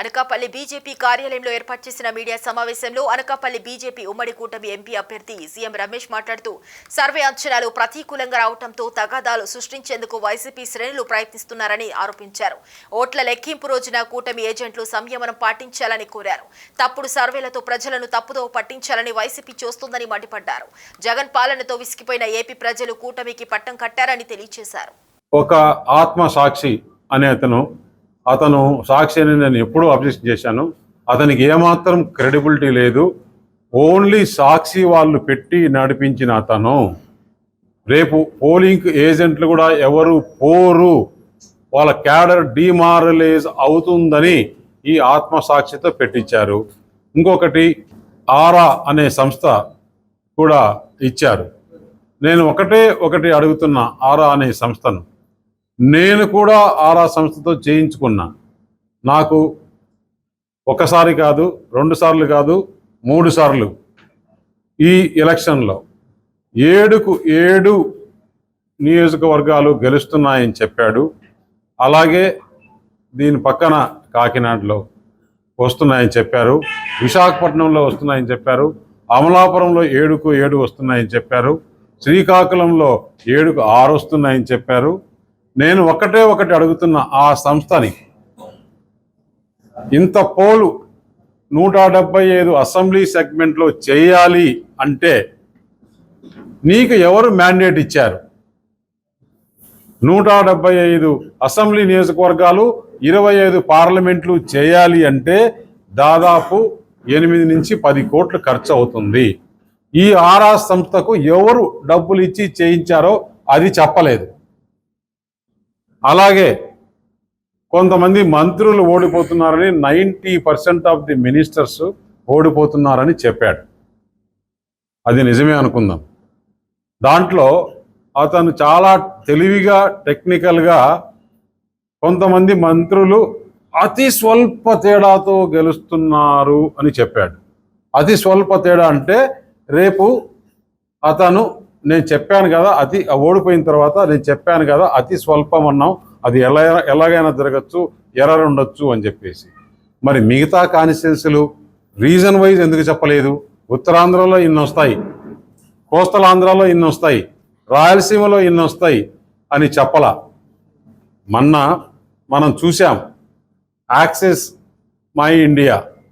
Anakapalli BJP కార్యాలయంలో ఏర్పాటు చేసిన మీడియా సమావేశంలో అనకాపల్లి బీజేపీ ఉమ్మడి కూటమి ఎంపీ అభ్యర్థి సీఎం రమేష్ మాట్లాడుతూ సర్వే అంచనాలు ప్రతికూలంగా రావడంతో తగాదాలు సృష్టించేందుకు వైసీపీ శ్రేణులు ప్రయత్నిస్తున్నారని ఆరోపించారు. ఓట్ల లెక్కింపు రోజున కూటమి ఏజెంట్లు సంయమనం పాటించాలని కోరారు. తప్పుడు సర్వేలతో ప్రజలను తప్పుదోవ పట్టించాలని వైసీపీ చూస్తోందని మండిపడ్డారు. జగన్ పాలనతో విసిగిపోయిన ఏపీ ప్రజలు కూటమికి పట్టం కట్టారని తెలియజేశారు. ఒక ఆత్మ సాక్షి అనే అతను సాక్షి అని నేను ఎప్పుడూ అబ్జెక్ట్ చేశాను. అతనికి ఏమాత్రం క్రెడిబిలిటీ లేదు. ఓన్లీ సాక్షి వాళ్ళు పెట్టి నడిపించిన అతను రేపు పోలింగ్ ఏజెంట్లు కూడా ఎవరు పోరు, వాళ్ళ క్యాడర్ డిమారలైజ్ అవుతుందని ఈ ఆత్మసాక్షితో పెట్టించారు. ఇంకొకటి ఆరా అనే సంస్థ కూడా ఇచ్చారు. నేను ఒకటి అడుగుతున్నా ఆరా అనే సంస్థను. నేను కూడా ఆరా సంస్థతో చేయించుకున్నా. నాకు ఒకసారి కాదు, 2 సార్లు కాదు, 3 సార్లు ఈ ఎలక్షన్లో 7కు 7 నియోజకవర్గాలు గెలుస్తున్నాయని చెప్పాడు. అలాగే దీని పక్కన కాకినాడలో వస్తున్నాయని చెప్పారు, విశాఖపట్నంలో వస్తున్నాయని చెప్పారు, అమలాపురంలో 7కు 7 వస్తున్నాయని చెప్పారు, శ్రీకాకుళంలో 7కు 6 వస్తున్నాయని చెప్పారు. నేను ఒకటి అడుగుతున్న ఆ సంస్థని, ఇంత పోలు 175 అసెంబ్లీ సెగ్మెంట్లో చేయాలి అంటే నీకు ఎవరు మ్యాండేట్ ఇచ్చారు? 175 అసెంబ్లీ నియోజకవర్గాలు, 25 పార్లమెంట్లు చేయాలి అంటే దాదాపు 8 నుంచి 10 కోట్లు ఖర్చు అవుతుంది. ఈ ఆరా సంస్థకు ఎవరు డబ్బులు ఇచ్చి చేయించారో అది చెప్పలేదు. అలాగే కొంతమంది మంత్రులు ఓడిపోతున్నారని, 90% ఆఫ్ ది మినిస్టర్స్ ఓడిపోతున్నారని చెప్పాడు. అది నిజమే అనుకుందాం. దాంట్లో అతను చాలా తెలివిగా, టెక్నికల్గా కొంతమంది మంత్రులు అతి స్వల్ప తేడాతో గెలుస్తున్నారు అని చెప్పాడు. అతి స్వల్ప తేడా అంటే రేపు అతను నేను చెప్పాను కదా, ఓడిపోయిన తర్వాత నేను చెప్పాను కదా అతి స్వల్పం అన్నాం, అది ఎలాగైనా జరగచ్చు, ఎర్రర్ ఉండొచ్చు అని చెప్పేసి. మరి మిగతా కాన్స్టిట్యున్సీలు రీజన్ వైజ్ ఎందుకు చెప్పలేదు? ఉత్తరాంధ్రలో ఇన్ని వస్తాయి, కోస్టల్ ఆంధ్రాలో ఇన్ని వస్తాయి, రాయలసీమలో ఇన్ని వస్తాయి అని చెప్పలా. మనం చూసాం యాక్సెస్ మై ఇండియా